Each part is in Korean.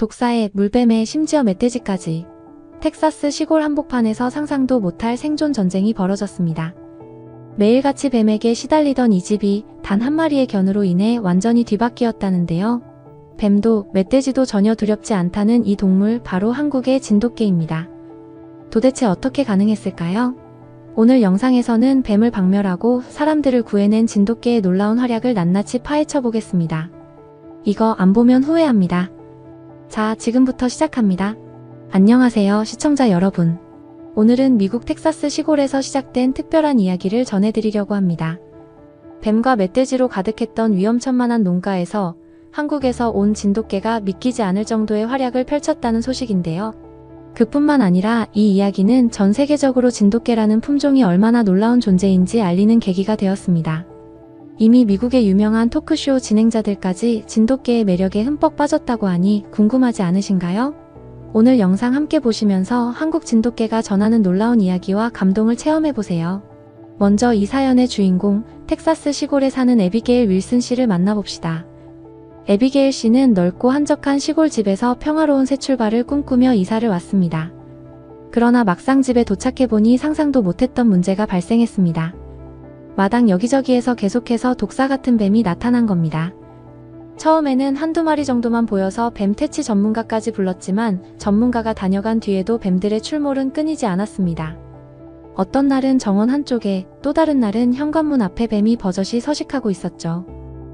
독사에 물뱀에 심지어 멧돼지까지. 텍사스 시골 한복판에서 상상도 못할 생존 전쟁이 벌어졌습니다. 매일같이 뱀에게 시달리던 이 집이 단 한 마리의 견으로 인해 완전히 뒤바뀌었다는데요. 뱀도 멧돼지도 전혀 두렵지 않다는 이 동물, 바로 한국의 진돗개입니다. 도대체 어떻게 가능했을까요? 오늘 영상에서는 뱀을 박멸하고 사람들을 구해낸 진돗개의 놀라운 활약을 낱낱이 파헤쳐 보겠습니다. 이거 안 보면 후회합니다. 자, 지금부터 시작합니다. 안녕하세요, 시청자 여러분. 오늘은 미국 텍사스 시골에서 시작된 특별한 이야기를 전해드리려고 합니다. 뱀과 멧돼지로 가득했던 위험천만한 농가에서 한국에서 온 진돗개가 믿기지 않을 정도의 활약을 펼쳤다는 소식인데요. 그뿐만 아니라 이 이야기는 전 세계적으로 진돗개라는 품종이 얼마나 놀라운 존재인지 알리는 계기가 되었습니다. 이미 미국의 유명한 토크쇼 진행자들까지 진돗개의 매력에 흠뻑 빠졌다고 하니 궁금하지 않으신가요? 오늘 영상 함께 보시면서 한국 진돗개가 전하는 놀라운 이야기와 감동을 체험해보세요. 먼저 이 사연의 주인공, 텍사스 시골에 사는 에비게일 윌슨 씨를 만나봅시다. 에비게일 씨는 넓고 한적한 시골 집에서 평화로운 새 출발을 꿈꾸며 이사를 왔습니다. 그러나 막상 집에 도착해보니 상상도 못했던 문제가 발생했습니다. 마당 여기저기에서 계속해서 독사 같은 뱀이 나타난 겁니다. 처음에는 한두 마리 정도만 보여서 뱀 퇴치 전문가까지 불렀지만 전문가가 다녀간 뒤에도 뱀들의 출몰은 끊이지 않았습니다. 어떤 날은 정원 한쪽에, 또 다른 날은 현관문 앞에 뱀이 버젓이 서식하고 있었죠.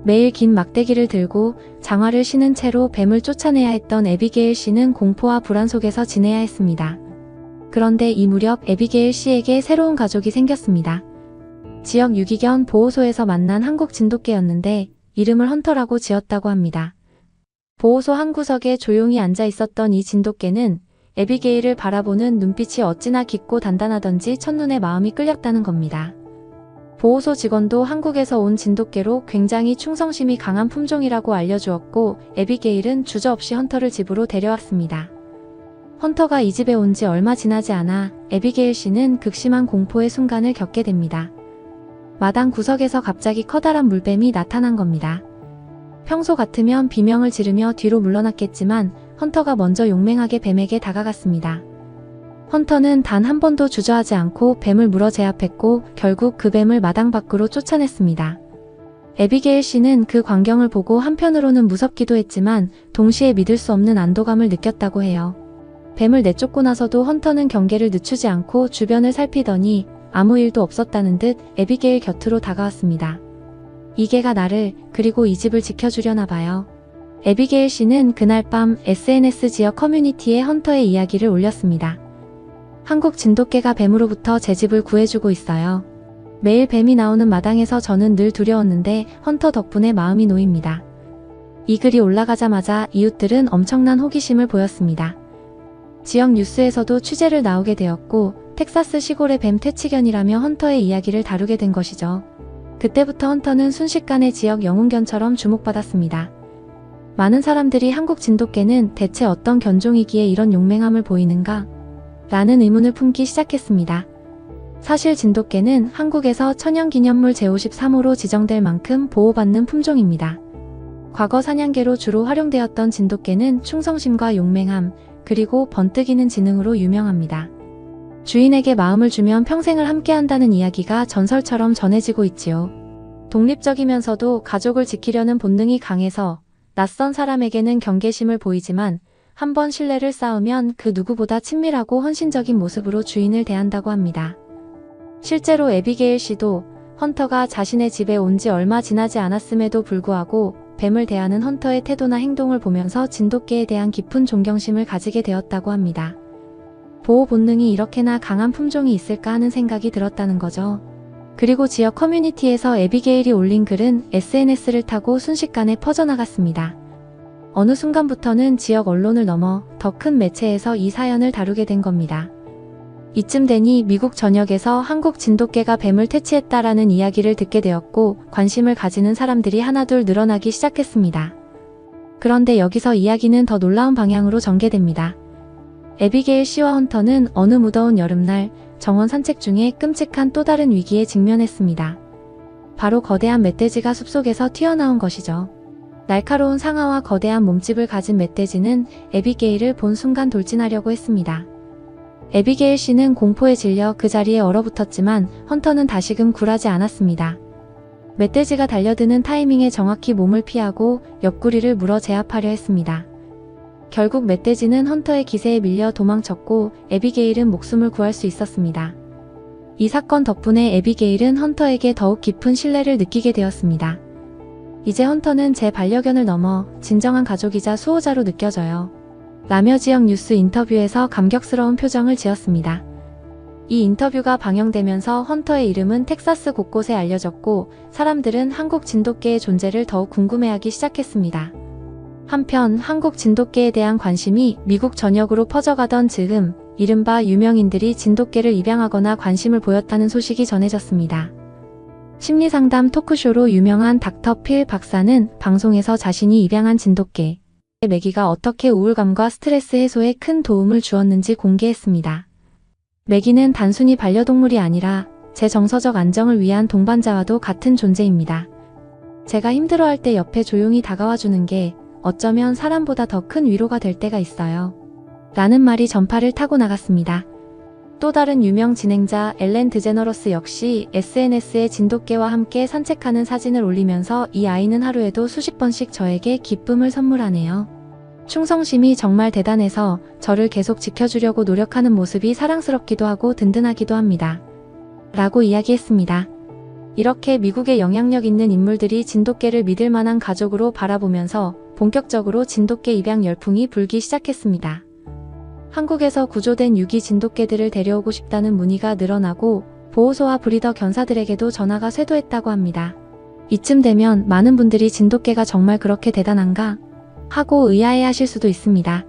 매일 긴 막대기를 들고 장화를 신은 채로 뱀을 쫓아내야 했던 에비게일 씨는 공포와 불안 속에서 지내야 했습니다. 그런데 이 무렵 에비게일 씨에게 새로운 가족이 생겼습니다. 지역 유기견 보호소에서 만난 한국 진돗개였는데 이름을 헌터라고 지었다고 합니다. 보호소 한 구석에 조용히 앉아 있었던 이 진돗개는 에비게일을 바라보는 눈빛이 어찌나 깊고 단단하던지 첫눈에 마음이 끌렸다는 겁니다. 보호소 직원도 한국에서 온 진돗개로 굉장히 충성심이 강한 품종이라고 알려주었고 에비게일은 주저없이 헌터를 집으로 데려왔습니다. 헌터가 이 집에 온 지 얼마 지나지 않아 에비게일 씨는 극심한 공포의 순간을 겪게 됩니다. 마당 구석에서 갑자기 커다란 물뱀이 나타난 겁니다. 평소 같으면 비명을 지르며 뒤로 물러났겠지만 헌터가 먼저 용맹하게 뱀에게 다가갔습니다. 헌터는 단 한 번도 주저하지 않고 뱀을 물어 제압했고 결국 그 뱀을 마당 밖으로 쫓아냈습니다. 에비게일 씨는 그 광경을 보고 한편으로는 무섭기도 했지만 동시에 믿을 수 없는 안도감을 느꼈다고 해요. 뱀을 내쫓고 나서도 헌터는 경계를 늦추지 않고 주변을 살피더니 아무 일도 없었다는 듯 에비게일 곁으로 다가왔습니다. 이 개가 나를, 그리고 이 집을 지켜주려나 봐요. 에비게일 씨는 그날 밤 SNS 지역 커뮤니티에 헌터의 이야기를 올렸습니다. 한국 진돗개가 뱀으로부터 제 집을 구해주고 있어요. 매일 뱀이 나오는 마당에서 저는 늘 두려웠는데 헌터 덕분에 마음이 놓입니다. 이 글이 올라가자마자 이웃들은 엄청난 호기심을 보였습니다. 지역 뉴스에서도 취재를 나오게 되었고 텍사스 시골의 뱀 퇴치견이라며 헌터의 이야기를 다루게 된 것이죠. 그때부터 헌터는 순식간에 지역 영웅견처럼 주목받았습니다. 많은 사람들이 한국 진돗개는 대체 어떤 견종이기에 이런 용맹함을 보이는가? 라는 의문을 품기 시작했습니다. 사실 진돗개는 한국에서 천연기념물 제53호로 지정될 만큼 보호받는 품종입니다. 과거 사냥개로 주로 활용되었던 진돗개는 충성심과 용맹함, 그리고 번뜩이는 지능으로 유명합니다. 주인에게 마음을 주면 평생을 함께한다는 이야기가 전설처럼 전해지고 있지요. 독립적이면서도 가족을 지키려는 본능이 강해서 낯선 사람에게는 경계심을 보이지만 한번 신뢰를 쌓으면 그 누구보다 친밀하고 헌신적인 모습으로 주인을 대한다고 합니다. 실제로 에비게일 씨도 헌터가 자신의 집에 온 지 얼마 지나지 않았음에도 불구하고 뱀을 대하는 헌터의 태도나 행동을 보면서 진돗개에 대한 깊은 존경심을 가지게 되었다고 합니다. 보호 본능이 이렇게나 강한 품종이 있을까 하는 생각이 들었다는 거죠. 그리고 지역 커뮤니티에서 에비게일이 올린 글은 SNS를 타고 순식간에 퍼져나갔습니다. 어느 순간부터는 지역 언론을 넘어 더 큰 매체에서 이 사연을 다루게 된 겁니다. 이쯤 되니 미국 전역에서 한국 진돗개가 뱀을 퇴치했다라는 이야기를 듣게 되었고 관심을 가지는 사람들이 하나둘 늘어나기 시작했습니다. 그런데 여기서 이야기는 더 놀라운 방향으로 전개됩니다. 에비게일 씨와 헌터는 어느 무더운 여름날 정원 산책 중에 끔찍한 또 다른 위기에 직면했습니다. 바로 거대한 멧돼지가 숲속에서 튀어나온 것이죠. 날카로운 상아와 거대한 몸집을 가진 멧돼지는 에비게일을 본 순간 돌진하려고 했습니다. 에비게일 씨는 공포에 질려 그 자리에 얼어붙었지만 헌터는 다시금 굴하지 않았습니다. 멧돼지가 달려드는 타이밍에 정확히 몸을 피하고 옆구리를 물어 제압하려 했습니다. 결국 멧돼지는 헌터의 기세에 밀려 도망쳤고 에비게일은 목숨을 구할 수 있었습니다. 이 사건 덕분에 에비게일은 헌터에게 더욱 깊은 신뢰를 느끼게 되었습니다. 이제 헌터는 제 반려견을 넘어 진정한 가족이자 수호자로 느껴져요. 라며 지역 뉴스 인터뷰에서 감격스러운 표정을 지었습니다. 이 인터뷰가 방영되면서 헌터의 이름은 텍사스 곳곳에 알려졌고 사람들은 한국 진돗개의 존재를 더욱 궁금해하기 시작했습니다. 한편 한국 진돗개에 대한 관심이 미국 전역으로 퍼져가던 즈음 이른바 유명인들이 진돗개를 입양하거나 관심을 보였다는 소식이 전해졌습니다. 심리상담 토크쇼로 유명한 닥터 필 박사는 방송에서 자신이 입양한 진돗개 매기가 어떻게 우울감과 스트레스 해소에 큰 도움을 주었는지 공개했습니다. 매기는 단순히 반려동물이 아니라 제 정서적 안정을 위한 동반자와도 같은 존재입니다. 제가 힘들어할 때 옆에 조용히 다가와주는 게 어쩌면 사람보다 더 큰 위로가 될 때가 있어요. 라는 말이 전파를 타고 나갔습니다. 또 다른 유명 진행자 엘렌 드제너러스 역시 SNS에 진돗개와 함께 산책하는 사진을 올리면서 이 아이는 하루에도 수십 번씩 저에게 기쁨을 선물하네요. 충성심이 정말 대단해서 저를 계속 지켜주려고 노력하는 모습이 사랑스럽기도 하고 든든하기도 합니다. 라고 이야기했습니다. 이렇게 미국의 영향력 있는 인물들이 진돗개를 믿을 만한 가족으로 바라보면서 본격적으로 진돗개 입양 열풍이 불기 시작했습니다. 한국에서 구조된 유기 진돗개들을 데려오고 싶다는 문의가 늘어나고 보호소와 브리더 견사들에게도 전화가 쇄도했다고 합니다. 이쯤 되면 많은 분들이 진돗개가 정말 그렇게 대단한가? 하고 의아해하실 수도 있습니다.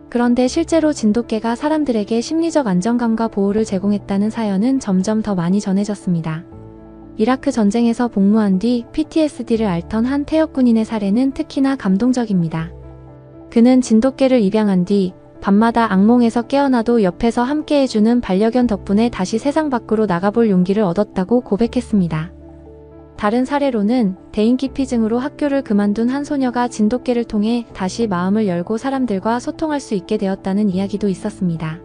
그런데 실제로 진돗개가 사람들에게 심리적 안정감과 보호를 제공했다는 사연은 점점 더 많이 전해졌습니다. 이라크 전쟁에서 복무한 뒤 PTSD를 앓던 한 퇴역 군인의 사례는 특히나 감동적입니다. 그는 진돗개를 입양한 뒤 밤마다 악몽에서 깨어나도 옆에서 함께해주는 반려견 덕분에 다시 세상 밖으로 나가볼 용기를 얻었다고 고백했습니다. 다른 사례로는 대인기피증으로 학교를 그만둔 한 소녀가 진돗개를 통해 다시 마음을 열고 사람들과 소통할 수 있게 되었다는 이야기도 있었습니다.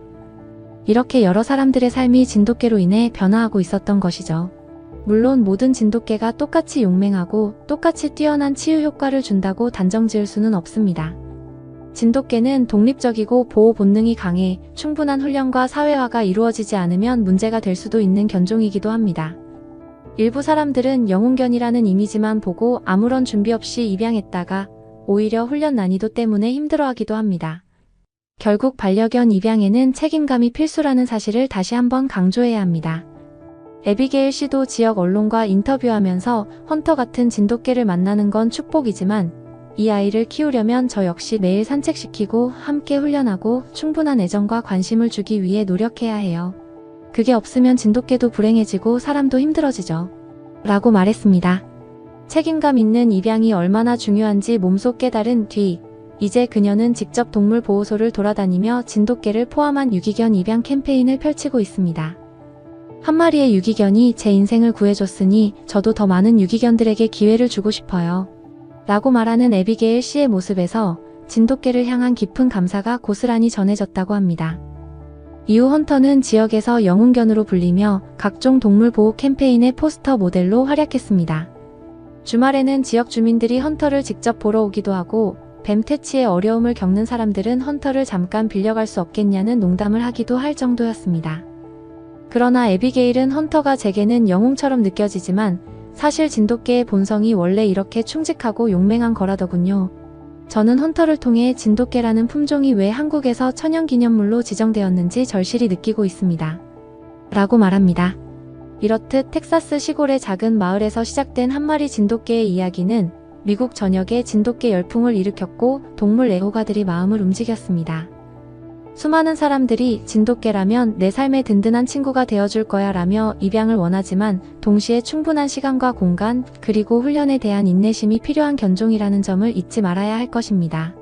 이렇게 여러 사람들의 삶이 진돗개로 인해 변화하고 있었던 것이죠. 물론 모든 진돗개가 똑같이 용맹하고 똑같이 뛰어난 치유 효과를 준다고 단정 지을 수는 없습니다. 진돗개는 독립적이고 보호 본능이 강해 충분한 훈련과 사회화가 이루어지지 않으면 문제가 될 수도 있는 견종이기도 합니다. 일부 사람들은 영웅견이라는 이미지만 보고 아무런 준비 없이 입양했다가 오히려 훈련 난이도 때문에 힘들어하기도 합니다. 결국 반려견 입양에는 책임감이 필수라는 사실을 다시 한번 강조해야 합니다. 에비게일 씨도 지역 언론과 인터뷰하면서 헌터 같은 진돗개를 만나는 건 축복이지만 이 아이를 키우려면 저 역시 매일 산책시키고 함께 훈련하고 충분한 애정과 관심을 주기 위해 노력해야 해요. 그게 없으면 진돗개도 불행해지고 사람도 힘들어지죠. 라고 말했습니다. 책임감 있는 입양이 얼마나 중요한지 몸소 깨달은 뒤 이제 그녀는 직접 동물 보호소를 돌아다니며 진돗개를 포함한 유기견 입양 캠페인을 펼치고 있습니다. 한 마리의 유기견이 제 인생을 구해줬으니 저도 더 많은 유기견들에게 기회를 주고 싶어요. 라고 말하는 에비게일 씨의 모습에서 진돗개를 향한 깊은 감사가 고스란히 전해졌다고 합니다. 이후 헌터는 지역에서 영웅견으로 불리며 각종 동물 보호 캠페인의 포스터 모델로 활약했습니다. 주말에는 지역 주민들이 헌터를 직접 보러 오기도 하고 뱀 퇴치에 어려움을 겪는 사람들은 헌터를 잠깐 빌려갈 수 없겠냐는 농담을 하기도 할 정도였습니다. 그러나 에비게일은 헌터가 제게는 영웅처럼 느껴지지만 사실 진돗개의 본성이 원래 이렇게 충직하고 용맹한 거라더군요. 저는 헌터를 통해 진돗개라는 품종이 왜 한국에서 천연기념물로 지정되었는지 절실히 느끼고 있습니다. 라고 말합니다. 이렇듯 텍사스 시골의 작은 마을에서 시작된 한 마리 진돗개의 이야기는 미국 전역에 진돗개 열풍을 일으켰고 동물 애호가들이 마음을 움직였습니다. 수많은 사람들이 진돗개라면 내 삶의 든든한 친구가 되어줄 거야 라며 입양을 원하지만 동시에 충분한 시간과 공간 그리고 훈련에 대한 인내심이 필요한 견종이라는 점을 잊지 말아야 할 것입니다.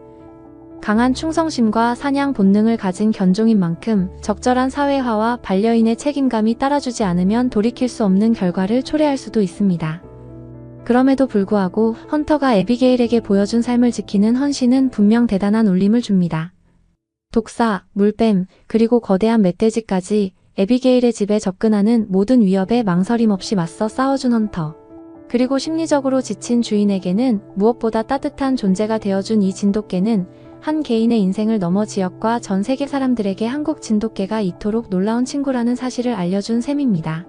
강한 충성심과 사냥 본능을 가진 견종인 만큼 적절한 사회화와 반려인의 책임감이 따라주지 않으면 돌이킬 수 없는 결과를 초래할 수도 있습니다. 그럼에도 불구하고 헌터가 에비게일에게 보여준 삶을 지키는 헌신은 분명 대단한 울림을 줍니다. 독사, 물뱀, 그리고 거대한 멧돼지까지 에비게일의 집에 접근하는 모든 위협에 망설임 없이 맞서 싸워준 헌터. 그리고 심리적으로 지친 주인에게는 무엇보다 따뜻한 존재가 되어준 이 진돗개는 한 개인의 인생을 넘어 지역과 전 세계 사람들에게 한국 진돗개가 이토록 놀라운 친구라는 사실을 알려준 셈입니다.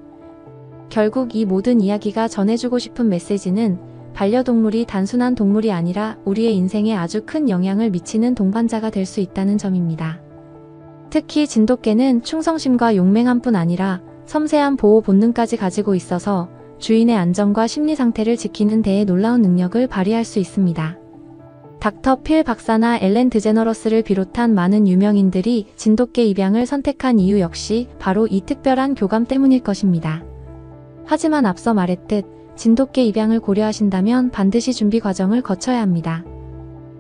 결국 이 모든 이야기가 전해주고 싶은 메시지는 반려동물이 단순한 동물이 아니라 우리의 인생에 아주 큰 영향을 미치는 동반자가 될 수 있다는 점입니다. 특히 진돗개는 충성심과 용맹함뿐 아니라 섬세한 보호 본능까지 가지고 있어서 주인의 안전과 심리 상태를 지키는 데에 놀라운 능력을 발휘할 수 있습니다. 닥터 필 박사나 엘렌 드제너러스를 비롯한 많은 유명인들이 진돗개 입양을 선택한 이유 역시 바로 이 특별한 교감 때문일 것입니다. 하지만 앞서 말했듯 진돗개 입양을 고려하신다면 반드시 준비 과정을 거쳐야 합니다.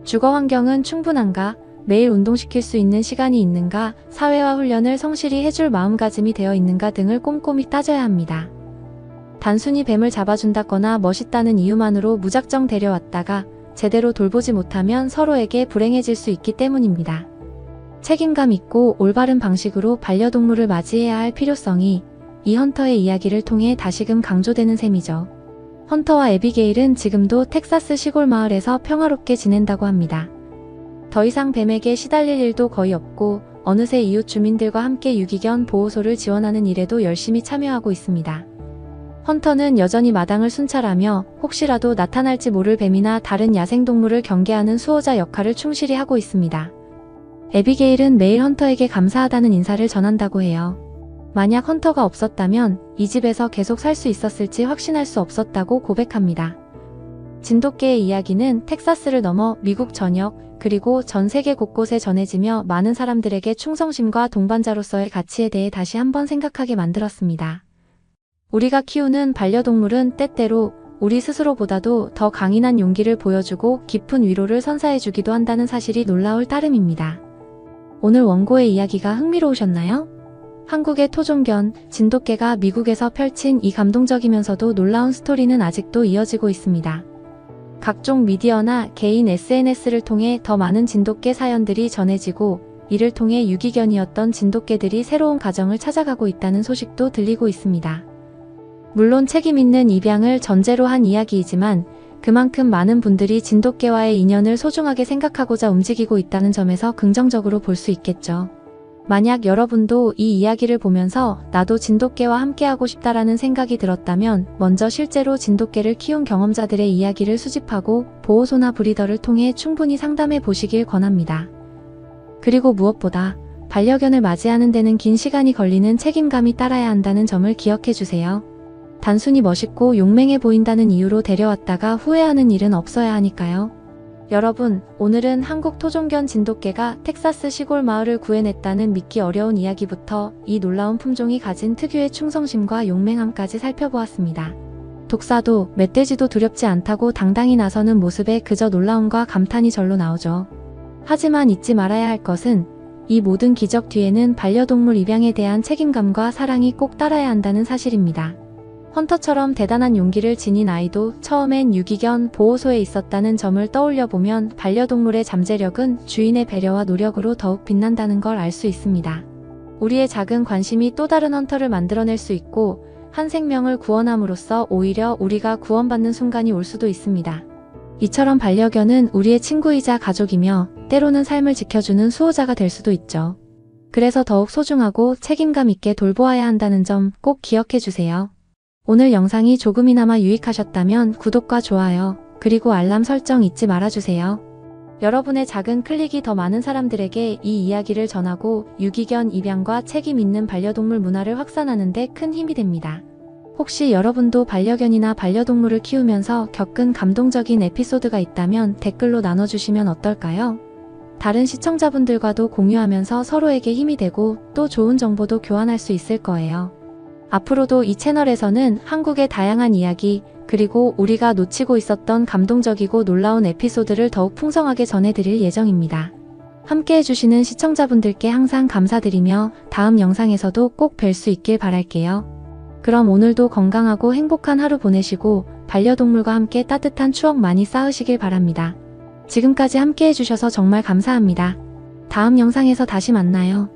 주거 환경은 충분한가? 매일 운동시킬 수 있는 시간이 있는가? 사회화 훈련을 성실히 해줄 마음가짐이 되어 있는가 등을 꼼꼼히 따져야 합니다. 단순히 뱀을 잡아준다거나 멋있다는 이유만으로 무작정 데려왔다가 제대로 돌보지 못하면 서로에게 불행해질 수 있기 때문입니다. 책임감 있고 올바른 방식으로 반려동물을 맞이해야 할 필요성이 이 헌터의 이야기를 통해 다시금 강조되는 셈이죠. 헌터와 에비게일은 지금도 텍사스 시골 마을에서 평화롭게 지낸다고 합니다. 더 이상 뱀에게 시달릴 일도 거의 없고 어느새 이웃 주민들과 함께 유기견 보호소를 지원하는 일에도 열심히 참여하고 있습니다. 헌터는 여전히 마당을 순찰하며 혹시라도 나타날지 모를 뱀이나 다른 야생동물을 경계하는 수호자 역할을 충실히 하고 있습니다. 에비게일은 매일 헌터에게 감사하다는 인사를 전한다고 해요. 만약 헌터가 없었다면 이 집에서 계속 살 수 있었을지 확신할 수 없었다고 고백합니다. 진돗개의 이야기는 텍사스를 넘어 미국 전역 그리고 전 세계 곳곳에 전해지며 많은 사람들에게 충성심과 동반자로서의 가치에 대해 다시 한번 생각하게 만들었습니다. 우리가 키우는 반려동물은 때때로 우리 스스로보다도 더 강인한 용기를 보여주고 깊은 위로를 선사해주기도 한다는 사실이 놀라울 따름입니다. 오늘 원고의 이야기가 흥미로우셨나요? 한국의 토종견, 진돗개가 미국에서 펼친 이 감동적이면서도 놀라운 스토리는 아직도 이어지고 있습니다. 각종 미디어나 개인 SNS를 통해 더 많은 진돗개 사연들이 전해지고 이를 통해 유기견이었던 진돗개들이 새로운 가정을 찾아가고 있다는 소식도 들리고 있습니다. 물론 책임 있는 입양을 전제로 한 이야기이지만 그만큼 많은 분들이 진돗개와의 인연을 소중하게 생각하고자 움직이고 있다는 점에서 긍정적으로 볼 수 있겠죠. 만약 여러분도 이 이야기를 보면서 나도 진돗개와 함께하고 싶다라는 생각이 들었다면 먼저 실제로 진돗개를 키운 경험자들의 이야기를 수집하고 보호소나 브리더를 통해 충분히 상담해 보시길 권합니다. 그리고 무엇보다 반려견을 맞이하는 데는 긴 시간이 걸리는 책임감이 따라야 한다는 점을 기억해 주세요. 단순히 멋있고 용맹해 보인다는 이유로 데려왔다가 후회하는 일은 없어야 하니까요. 여러분, 오늘은 한국 토종견 진돗개가 텍사스 시골 마을을 구해냈다는 믿기 어려운 이야기부터 이 놀라운 품종이 가진 특유의 충성심과 용맹함까지 살펴보았습니다. 독사도 멧돼지도 두렵지 않다고 당당히 나서는 모습에 그저 놀라움과 감탄이 절로 나오죠. 하지만 잊지 말아야 할 것은 이 모든 기적 뒤에는 반려동물 입양에 대한 책임감과 사랑이 꼭 따라야 한다는 사실입니다. 헌터처럼 대단한 용기를 지닌 아이도 처음엔 유기견 보호소에 있었다는 점을 떠올려보면 반려동물의 잠재력은 주인의 배려와 노력으로 더욱 빛난다는 걸 알 수 있습니다. 우리의 작은 관심이 또 다른 헌터를 만들어낼 수 있고 한 생명을 구원함으로써 오히려 우리가 구원받는 순간이 올 수도 있습니다. 이처럼 반려견은 우리의 친구이자 가족이며 때로는 삶을 지켜주는 수호자가 될 수도 있죠. 그래서 더욱 소중하고 책임감 있게 돌보아야 한다는 점 꼭 기억해 주세요. 오늘 영상이 조금이나마 유익하셨다면 구독과 좋아요, 그리고 알람 설정 잊지 말아주세요. 여러분의 작은 클릭이 더 많은 사람들에게 이 이야기를 전하고 유기견 입양과 책임 있는 반려동물 문화를 확산하는 데 큰 힘이 됩니다. 혹시 여러분도 반려견이나 반려동물을 키우면서 겪은 감동적인 에피소드가 있다면 댓글로 나눠주시면 어떨까요? 다른 시청자분들과도 공유하면서 서로에게 힘이 되고 또 좋은 정보도 교환할 수 있을 거예요. 앞으로도 이 채널에서는 한국의 다양한 이야기, 그리고 우리가 놓치고 있었던 감동적이고 놀라운 에피소드를 더욱 풍성하게 전해드릴 예정입니다. 함께 해주시는 시청자분들께 항상 감사드리며 다음 영상에서도 꼭 뵐 수 있길 바랄게요. 그럼 오늘도 건강하고 행복한 하루 보내시고 반려동물과 함께 따뜻한 추억 많이 쌓으시길 바랍니다. 지금까지 함께 해주셔서 정말 감사합니다. 다음 영상에서 다시 만나요.